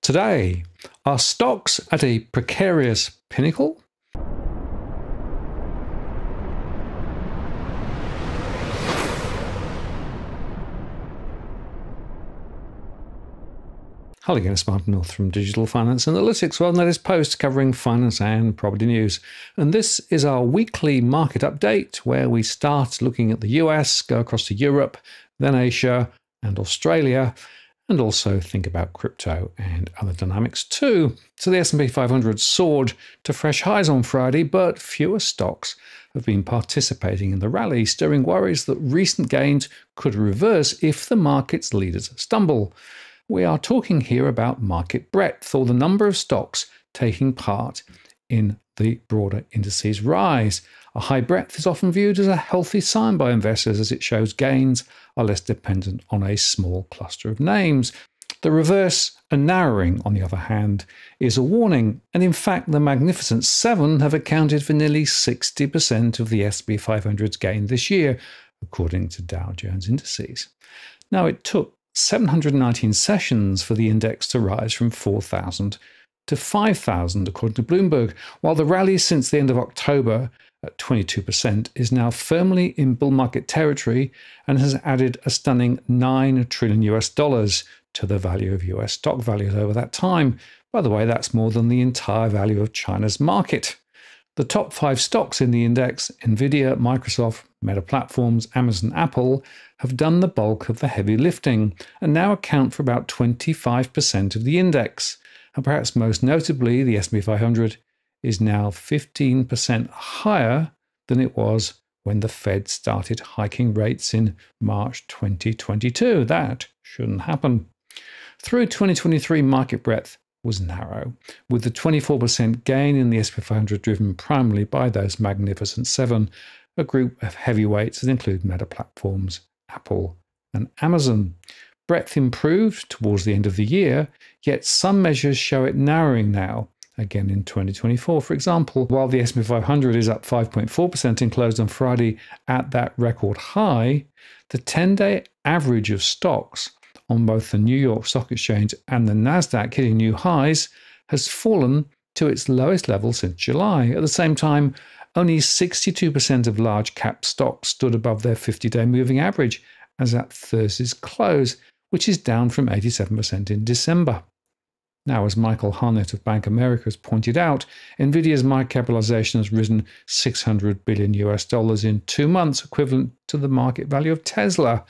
Today, are stocks at a precarious pinnacle? Hello again, it's Martin North from Digital Finance Analytics, World Latest Post covering finance and property news. And this is our weekly market update where we start looking at the US, go across to Europe, then Asia and Australia, and also think about crypto and other dynamics too. So the S&P 500 soared to fresh highs on Friday, but fewer stocks have been participating in the rally, stirring worries that recent gains could reverse if the market's leaders stumble. We are talking here about market breadth, or the number of stocks taking part in the broader indices rise. A high breadth is often viewed as a healthy sign by investors, as it shows gains are less dependent on a small cluster of names. The reverse, a narrowing, on the other hand, is a warning, and in fact the Magnificent Seven have accounted for nearly 60% of the S&P 500's gain this year, according to Dow Jones Indices. Now, it took 719 sessions for the index to rise from 4,000 to 5,000, according to Bloomberg, while the rally since the end of October at 22% is now firmly in bull market territory and has added a stunning $9 trillion to the value of US stock values over that time. By the way, that's more than the entire value of China's market. The top 5 stocks in the index, Nvidia, Microsoft, Meta Platforms, Amazon, Apple, have done the bulk of the heavy lifting and now account for about 25% of the index. And perhaps most notably, the S&P 500 is now 15% higher than it was when the Fed started hiking rates in March 2022. That shouldn't happen. Through 2023, market breadth was narrow, with the 24% gain in the S&P 500 driven primarily by those Magnificent Seven, a group of heavyweights that include Meta Platforms, Apple, and Amazon. Breadth improved towards the end of the year, yet some measures show it narrowing now, again in 2024. For example, while the S&P 500 is up 5.4% and closed on Friday at that record high, the 10-day average of stocks on both the New York Stock Exchange and the Nasdaq hitting new highs has fallen to its lowest level since July. At the same time, only 62% of large cap stocks stood above their 50-day moving average as at Thursday's close, which is down from 87% in December. Now, as Michael Harnett of Bank of America has pointed out, Nvidia's market capitalization has risen $600 billion in 2 months, equivalent to the market value of Tesla.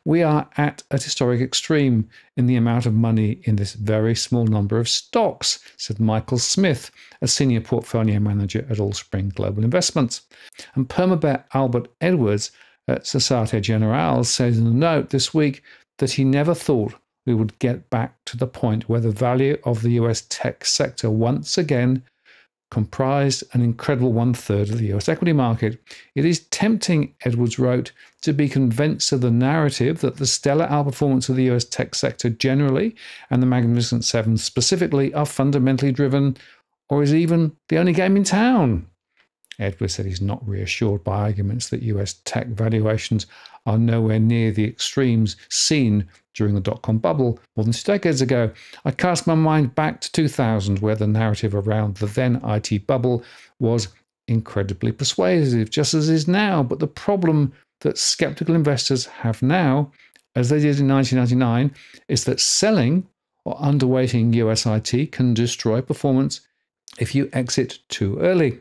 We are at a historic extreme in the amount of money in this very small number of stocks, said Michael Smith, a senior portfolio manager at Allspring Global Investments. And Permabet Albert Edwards at Societe Generale said in a note this week that he never thought we would get back to the point where the value of the US tech sector once again comprised an incredible 1/3 of the US equity market. It is tempting, Edwards wrote, to be convinced of the narrative that the stellar outperformance of the US tech sector generally and the Magnificent Seven specifically are fundamentally driven, or is even the only game in town. Edwards said he's not reassured by arguments that US tech valuations are nowhere near the extremes seen during the dot-com bubble more than 2 decades ago. I cast my mind back to 2000, where the narrative around the then IT bubble was incredibly persuasive, just as it is now. But the problem that skeptical investors have now, as they did in 1999, is that selling or underweighting US IT can destroy performance if you exit too early.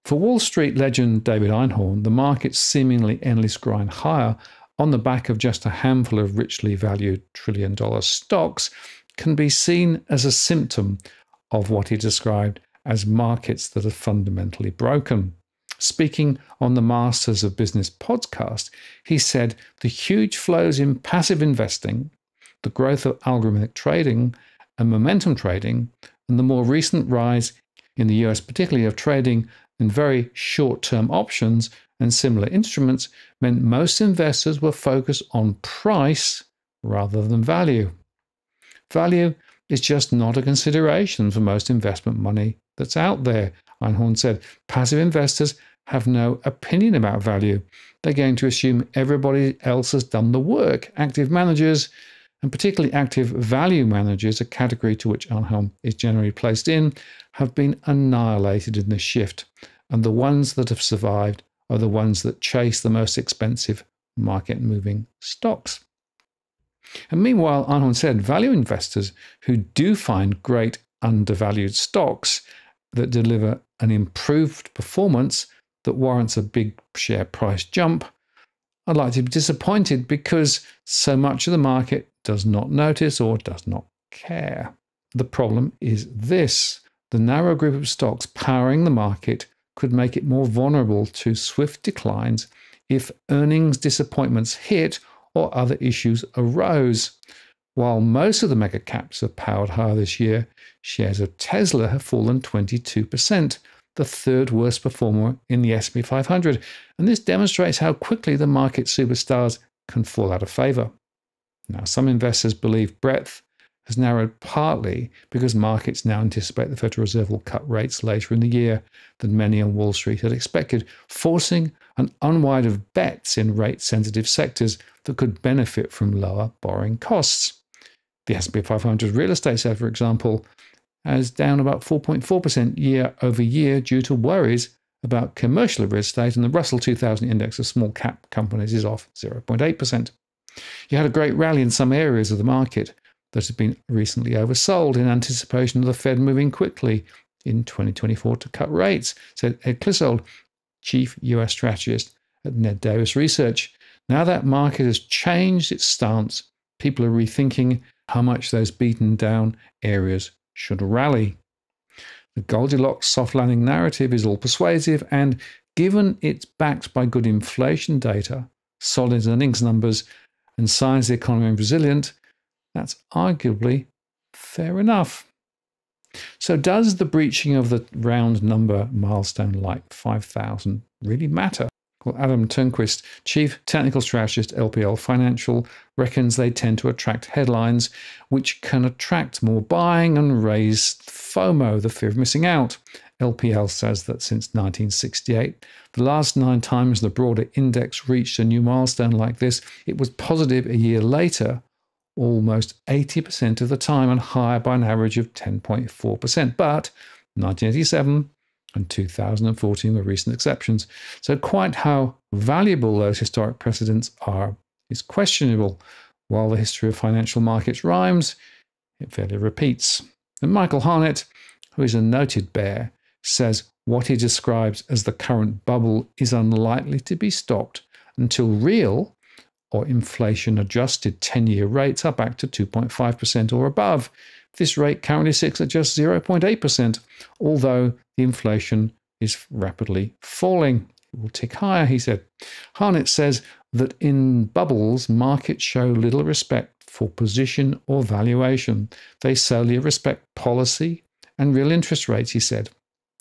For Wall Street legend David Einhorn, the market's seemingly endless grind higher on the back of just a handful of richly valued trillion-dollar stocks can be seen as a symptom of what he described as markets that are fundamentally broken. Speaking on the Masters of Business podcast, he said the huge flows in passive investing, the growth of algorithmic trading and momentum trading, and the more recent rise in the US, particularly of trading in very short-term options and similar instruments, meant most investors were focused on price rather than value. Value is just not a consideration for most investment money that's out there, Einhorn said. Passive investors have no opinion about value. They're going to assume everybody else has done the work. Active managers and particularly active value managers, a category to which Arnhem is generally placed in, have been annihilated in this shift. And the ones that have survived are the ones that chase the most expensive market-moving stocks. And meanwhile, Arnhem said value investors who do find great undervalued stocks that deliver an improved performance that warrants a big share price jump are likely to be disappointed because so much of the market does not notice or does not care. The problem is this: the narrow group of stocks powering the market could make it more vulnerable to swift declines if earnings disappointments hit or other issues arose. While most of the megacaps have powered higher this year, shares of Tesla have fallen 22%, the third worst performer in the S&P 500. And this demonstrates how quickly the market superstars can fall out of favor. Now, some investors believe breadth has narrowed partly because markets now anticipate the Federal Reserve will cut rates later in the year than many on Wall Street had expected, forcing an unwind of bets in rate-sensitive sectors that could benefit from lower borrowing costs. The S&P 500 real estate sector, for example, is down about 4.4% year over year due to worries about commercial real estate, and the Russell 2000 index of small cap companies is off 0.8%. You had a great rally in some areas of the market that have been recently oversold in anticipation of the Fed moving quickly in 2024 to cut rates, said Ed Clissold, chief US strategist at Ned Davis Research. Now that market has changed its stance, people are rethinking how much those beaten down areas should rally. The Goldilocks soft landing narrative is all persuasive, and given it's backed by good inflation data, solid earnings numbers, and signs the economy is resilient, that's arguably fair enough. So does the breaching of the round number milestone like 5,000 really matter? Well, Adam Turnquist, chief technical strategist, LPL Financial, reckons they tend to attract headlines which can attract more buying and raise FOMO, the fear of missing out. LPL says that since 1968, the last 9 times the broader index reached a new milestone like this, it was positive a year later, almost 80% of the time, and higher by an average of 10.4%. But 1987 and 2014 were recent exceptions. So quite how valuable those historic precedents are is questionable. While the history of financial markets rhymes, it fairly repeats. And Michael Harnett, who is a noted bear, says what he describes as the current bubble is unlikely to be stopped until real or inflation-adjusted 10-year rates are back to 2.5% or above. This rate currently sits at just 0.8%, although the inflation is rapidly falling. It will tick higher, he said. Harnett says that in bubbles, markets show little respect for position or valuation. They solely respect policy and real interest rates, he said.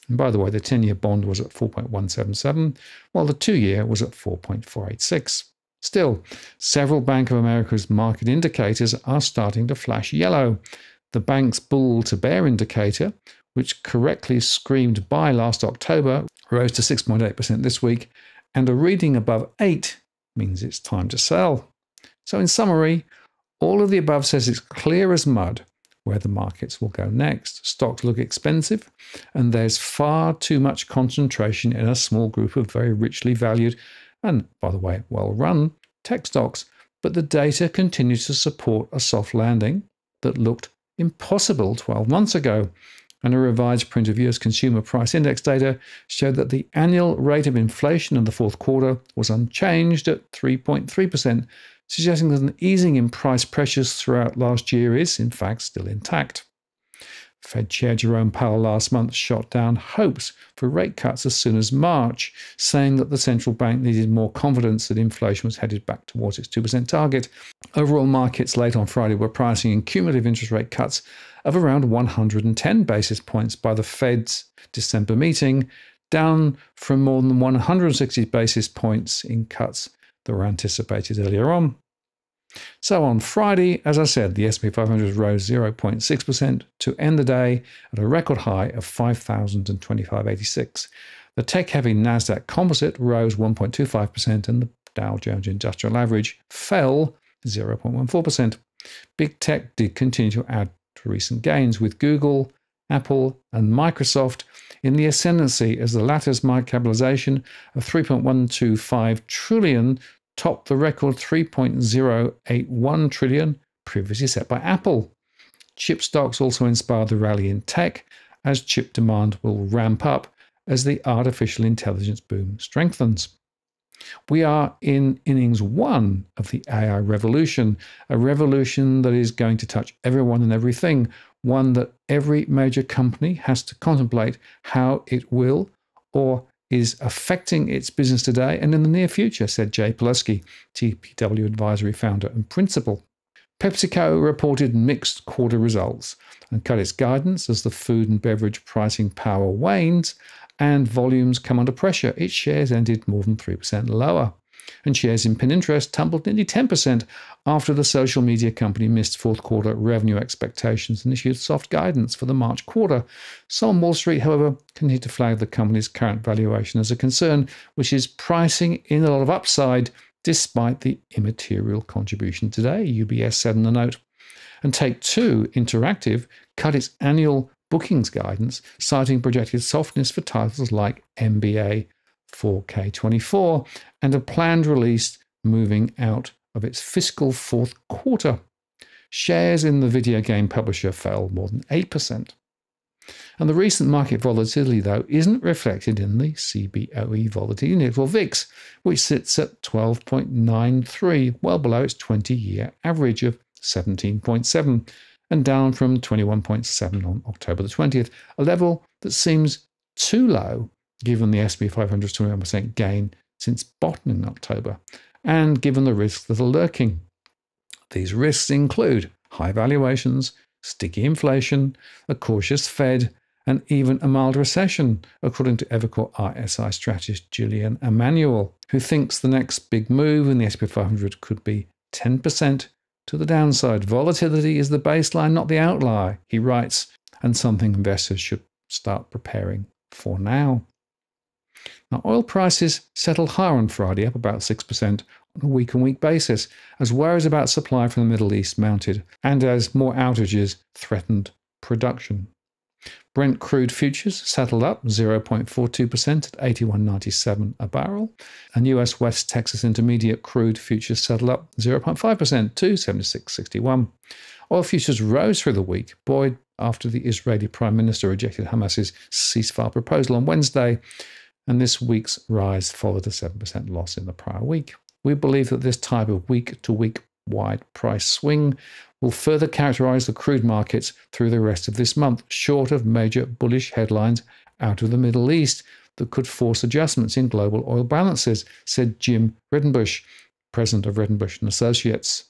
And by the way, the 10-year bond was at 4.177, while the 2-year was at 4.486. Still, several Bank of America's market indicators are starting to flash yellow. The bank's bull to bear indicator, which correctly screamed buy last October, rose to 6.8% this week, and a reading above 8 means it's time to sell. So in summary, all of the above says it's clear as mud where the markets will go next. Stocks look expensive, and there's far too much concentration in a small group of very richly valued and, by the way, well-run tech stocks. But the data continues to support a soft landing that looked impossible 12 months ago. And a revised print of US consumer price index data showed that the annual rate of inflation in the fourth quarter was unchanged at 3.3%, suggesting that an easing in price pressures throughout last year is, in fact, still intact. Fed Chair Jerome Powell last month shot down hopes for rate cuts as soon as March, saying that the central bank needed more confidence that inflation was headed back towards its 2% target. Overall, markets late on Friday were pricing in cumulative interest rate cuts of around 110 basis points by the Fed's December meeting, down from more than 160 basis points in cuts that were anticipated earlier on. So on Friday, as I said, the S&P 500 rose 0.6% to end the day at a record high of 5,025.86. The tech-heavy Nasdaq Composite rose 1.25%, and the Dow Jones Industrial Average fell 0.14%. Big tech did continue to add to recent gains, with Google, Apple, and Microsoft in the ascendancy as the latter's market capitalization of $3.125 trillion topped the record $3.081 trillion previously set by Apple. Chip stocks also inspired the rally in tech, as chip demand will ramp up as the artificial intelligence boom strengthens. We are in innings 1 of the AI revolution, a revolution that is going to touch everyone and everything, one that every major company has to contemplate how it will or is affecting its business today and in the near future, said Jay Pulaski, TPW Advisory founder and principal. PepsiCo reported mixed quarter results and cut its guidance as the food and beverage pricing power wanes and volumes come under pressure. Its shares ended more than 3% lower. And shares in Pinterest tumbled nearly 10% after the social media company missed fourth quarter revenue expectations and issued soft guidance for the March quarter. Some on Wall Street, however, continued to flag the company's current valuation as a concern, which is pricing in a lot of upside despite the immaterial contribution today, UBS said in a note. And Take-Two Interactive cut its annual bookings guidance, citing projected softness for titles like NBA 4K24 and a planned release moving out of its fiscal fourth quarter. Shares in the video game publisher fell more than 8%. And the recent market volatility, though, isn't reflected in the CBOE Volatility Index, or VIX, which sits at 12.93, well below its 20-year average of 17.7, and down from 21.7 on October the 20th, a level that seems too low given the S&P 500's 21% gain since bottoming in October, and given the risks that are lurking. These risks include high valuations, sticky inflation, a cautious Fed, and even a mild recession, according to Evercore ISI strategist Julian Emanuel, who thinks the next big move in the S&P 500 could be 10% to the downside. Volatility is the baseline, not the outlier, he writes, and something investors should start preparing for now. Now, oil prices settled higher on Friday, up about 6% on a week-on-week basis, as worries about supply from the Middle East mounted and as more outages threatened production. Brent crude futures settled up 0.42% at $81.97 a barrel, and US West Texas Intermediate crude futures settled up 0.5% to $76.61. Oil futures rose through the week, buoyed after the Israeli Prime Minister rejected Hamas's ceasefire proposal on Wednesday, and this week's rise followed a 7% loss in the prior week. We believe that this type of week-to-week wide price swing will further characterize the crude markets through the rest of this month, short of major bullish headlines out of the Middle East that could force adjustments in global oil balances, said Jim Redenbush, president of Redenbush & Associates.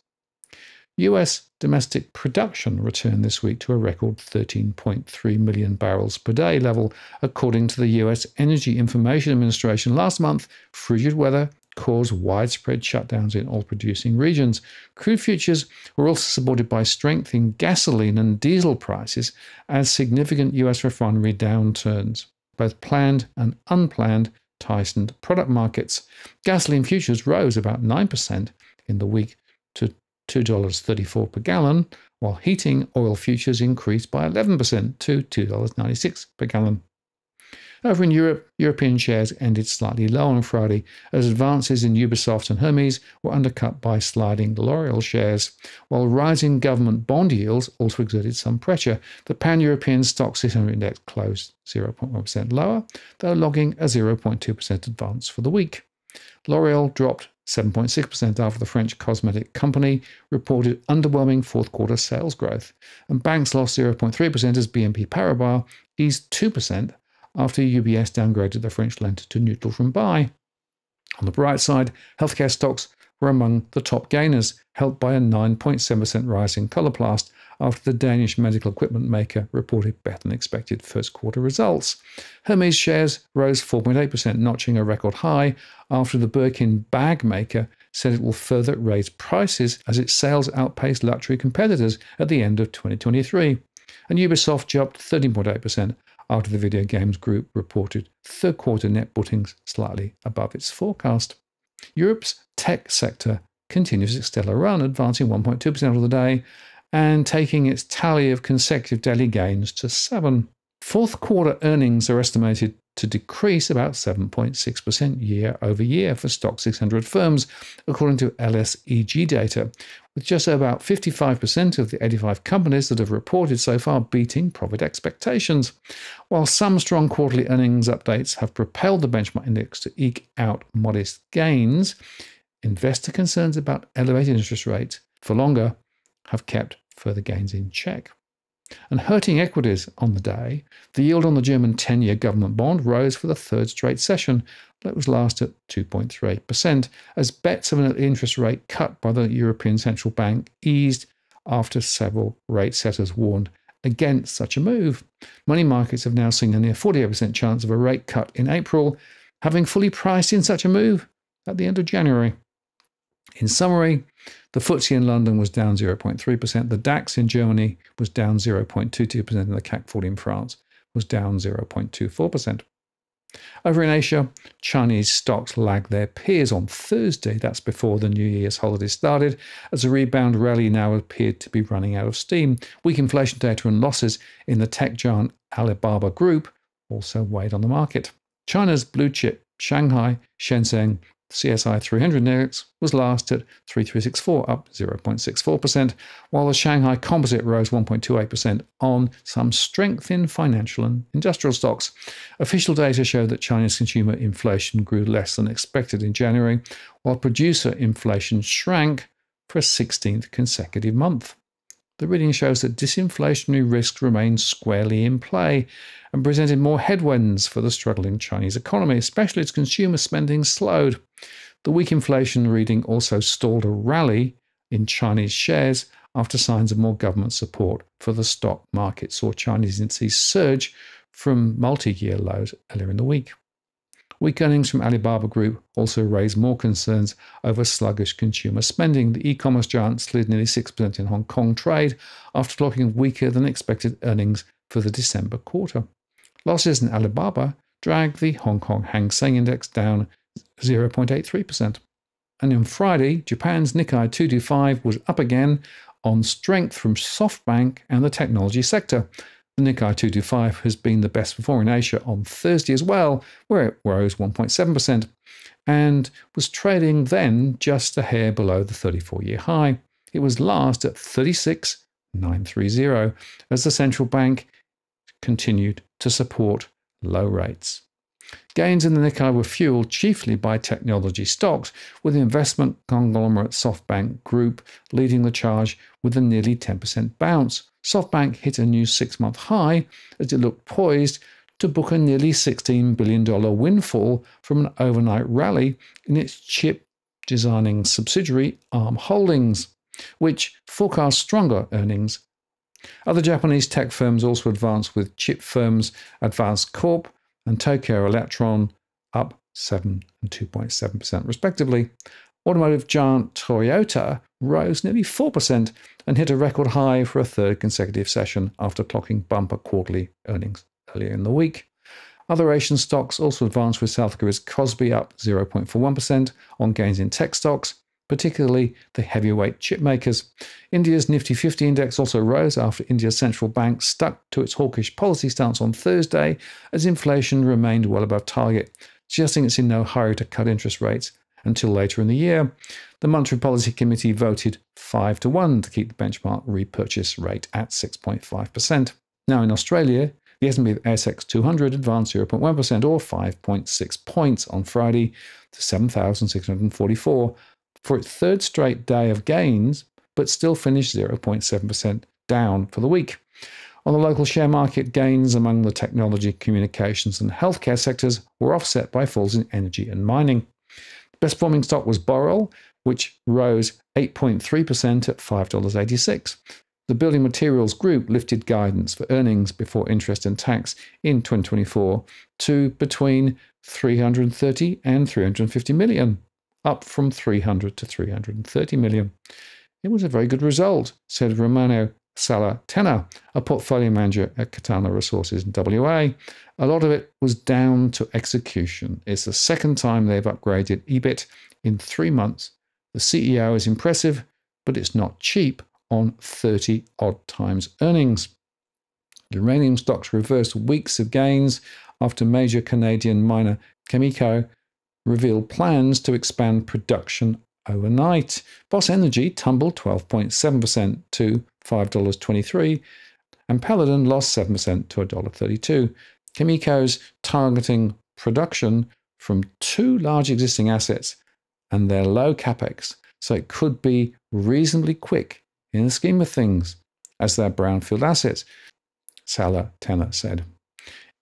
US domestic production returned this week to a record 13.3 million barrels per day level, according to the US Energy Information Administration. Last month, frigid weather caused widespread shutdowns in oil-producing regions. Crude futures were also supported by strength in gasoline and diesel prices as significant US refinery downturns, both planned and unplanned, tightened product markets. Gasoline futures rose about 9% in the week to $2.34 per gallon, while heating oil futures increased by 11% to $2.96 per gallon. Over in Europe, European shares ended slightly low on Friday as advances in Ubisoft and Hermes were undercut by sliding L'Oreal shares, while rising government bond yields also exerted some pressure. The pan-European stock 600 index closed 0.1% lower, though logging a 0.2% advance for the week. L'Oreal dropped 7.6% after the French cosmetic company reported underwhelming fourth quarter sales growth, and banks lost 0.3% as BNP Paribas eased 2% after UBS downgraded the French lender to neutral from buy. On the bright side, healthcare stocks were among the top gainers, helped by a 9.7% rise in Coloplast after the Danish medical equipment maker reported better than expected first quarter results. Hermes shares rose 4.8%, notching a record high after the Birkin bag maker said it will further raise prices as its sales outpaced luxury competitors at the end of 2023. And Ubisoft jumped 13.8% after the video games group reported third quarter net bookings slightly above its forecast. Europe's tech sector continues its stellar run, advancing 1.2% of the day and taking its tally of consecutive daily gains to 7. Fourth quarter earnings are estimated to decrease about 7.6% year over year for Stock 600 firms, according to LSEG data, with just about 55% of the 85 companies that have reported so far beating profit expectations. While some strong quarterly earnings updates have propelled the benchmark index to eke out modest gains, investor concerns about elevated interest rates for longer have kept further gains in check. And hurting equities on the day, the yield on the German 10-year government bond rose for the third straight session, but it was last at 2.38%, as bets of an interest rate cut by the European Central Bank eased after several rate setters warned against such a move. Money markets have now seen a near 48% chance of a rate cut in April, having fully priced in such a move at the end of January. In summary, the FTSE in London was down 0.3%, the DAX in Germany was down 0.22%, and the CAC 40 in France was down 0.24%. Over in Asia, Chinese stocks lagged their peers on Thursday, that's before the New Year's holiday started, as a rebound rally now appeared to be running out of steam. Weak inflation data and losses in the tech giant Alibaba Group also weighed on the market. China's blue chip Shanghai Shenzhen CSI 300 index was last at 3364, up 0.64%, while the Shanghai Composite rose 1.28% on some strength in financial and industrial stocks. Official data showed that China's consumer inflation grew less than expected in January, while producer inflation shrank for a 16th consecutive month. The reading shows that disinflationary risks remain squarely in play and presented more headwinds for the struggling Chinese economy, especially as consumer spending slowed. The weak inflation reading also stalled a rally in Chinese shares after signs of more government support for the stock market saw Chinese indices surge from multi-year lows earlier in the week. Weak earnings from Alibaba Group also raised more concerns over sluggish consumer spending. The e-commerce giant slid nearly 6% in Hong Kong trade after clocking weaker than expected earnings for the December quarter. Losses in Alibaba dragged the Hong Kong Hang Seng Index down 0.83%. And on Friday, Japan's Nikkei 225 was up again on strength from SoftBank and the technology sector. The Nikkei 225 has been the best performer in Asia on Thursday as well, where it rose 1.7% and was trading then just a hair below the 34-year high. It was last at 36,930 as the central bank continued to support low rates. Gains in the Nikkei were fueled chiefly by technology stocks, with the investment conglomerate SoftBank Group leading the charge with a nearly 10% bounce. SoftBank hit a new 6-month high as it looked poised to book a nearly $16 billion windfall from an overnight rally in its chip designing subsidiary ARM Holdings, which forecast stronger earnings. Other Japanese tech firms also advanced, with chip firms Advanced Corp and Tokyo Electron up 7 and 2.7% respectively. Automotive giant Toyota rose nearly 4% and hit a record high for a third consecutive session after clocking bumper quarterly earnings earlier in the week. Other Asian stocks also advanced, with South Korea's Kospi up 0.41% on gains in tech stocks, particularly the heavyweight chip makers. India's Nifty 50 index also rose after India's central bank stuck to its hawkish policy stance on Thursday as inflation remained well above target, suggesting it's in no hurry to cut interest rates until later in the year. The Monetary Policy Committee voted 5-1 to keep the benchmark repurchase rate at 6.5%. Now in Australia, the S&P ASX 200 advanced 0.1% or 5.6 points on Friday to 7,644 for its third straight day of gains, but still finished 0.7% down for the week. On the local share market, gains among the technology, communications and healthcare sectors were offset by falls in energy and mining. The best performing stock was Boral, which rose 8.3% at $5.86. The Building Materials Group lifted guidance for earnings before interest and tax in 2024 to between 330 and 350 million, up from 300 to 330 million. It was a very good result, said Romano Salatena, a portfolio manager at Katana Resources in WA. A lot of it was down to execution. It's the second time they've upgraded EBIT in 3 months The CEO is impressive, but it's not cheap on 30-odd times earnings. Uranium stocks reversed weeks of gains after major Canadian miner Cameco revealed plans to expand production overnight. Boss Energy tumbled 12.7% to $5.23, and Paladin lost 7% to $1.32. Cameco's targeting production from two large existing assets and their low capex, so it could be reasonably quick in the scheme of things as their brownfield assets, Salah Tenner said.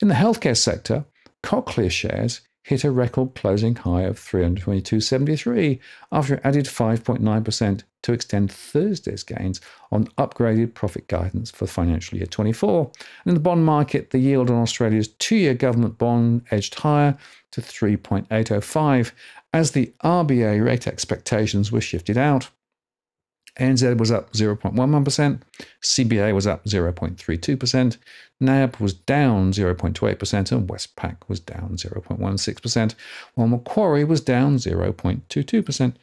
In the healthcare sector, Cochlear shares hit a record closing high of 322.73 after it added 5.9% to extend Thursday's gains on upgraded profit guidance for financial year 24. And in the bond market, the yield on Australia's two-year government bond edged higher to 3.805 as the RBA rate expectations were shifted out. ANZ was up 0.11%, CBA was up 0.32%, NAB was down 0.28%, and Westpac was down 0.16%, while Macquarie was down 0.22%.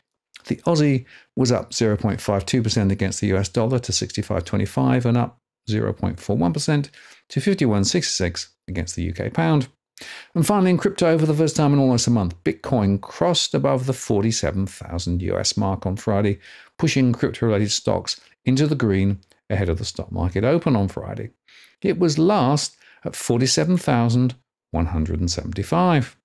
The Aussie was up 0.52% against the US dollar to 65.25 and up 0.41% to 51.66 against the UK pound. And finally, in crypto, for the first time in almost a month, Bitcoin crossed above the 47,000 US mark on Friday, pushing crypto-related stocks into the green ahead of the stock market open on Friday. It was last at 47,175.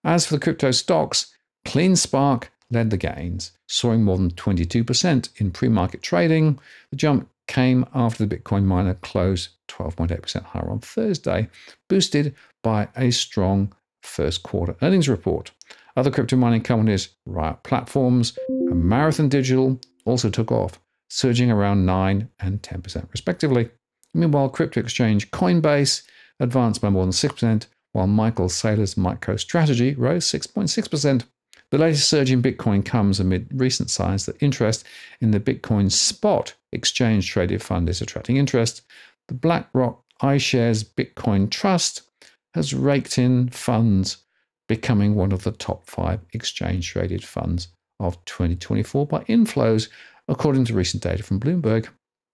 As for the crypto stocks, CleanSpark led the gains, soaring more than 22% in pre-market trading. The jump came after the Bitcoin miner closed 12.8% higher on Thursday, boosted by a strong first quarter earnings report. Other crypto mining companies, Riot Platforms and Marathon Digital, also took off, surging around 9 and 10% respectively. Meanwhile, crypto exchange Coinbase advanced by more than 6%, while Michael Saylor's MicroStrategy rose 6.6%. The latest surge in Bitcoin comes amid recent signs that interest in the Bitcoin spot exchange-traded fund is attracting interest. The BlackRock iShares Bitcoin Trust has raked in funds, becoming one of the top 5 exchange-traded funds of 2024 by inflows, according to recent data from Bloomberg.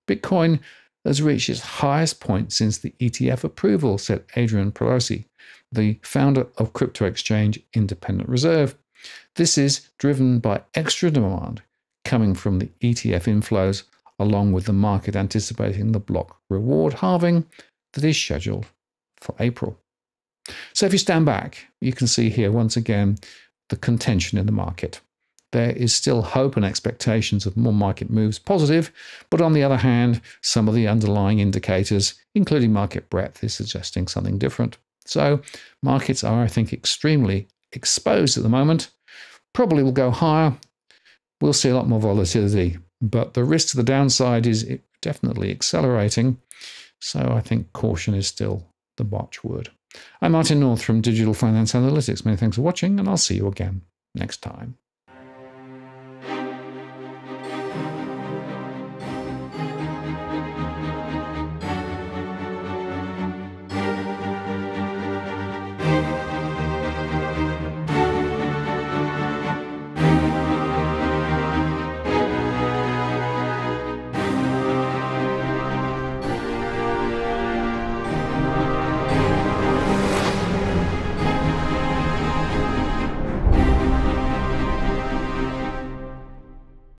Bitcoin has reached its highest point since the ETF approval, said Adrian Pelosi, the founder of crypto exchange Independent Reserve. This is driven by extra demand coming from the ETF inflows, along with the market anticipating the block reward halving that is scheduled for April. So if you stand back, you can see here once again the contention in the market. There is still hope and expectations of more market moves positive, but on the other hand, some of the underlying indicators, including market breadth, is suggesting something different. So markets are, I think, extremely exposed at the moment. Probably will go higher. We'll see a lot more volatility, but the risk to the downside is definitely accelerating. So I think caution is still the watchword. I'm Martin North from Digital Finance Analytics. Many thanks for watching, and I'll see you again next time.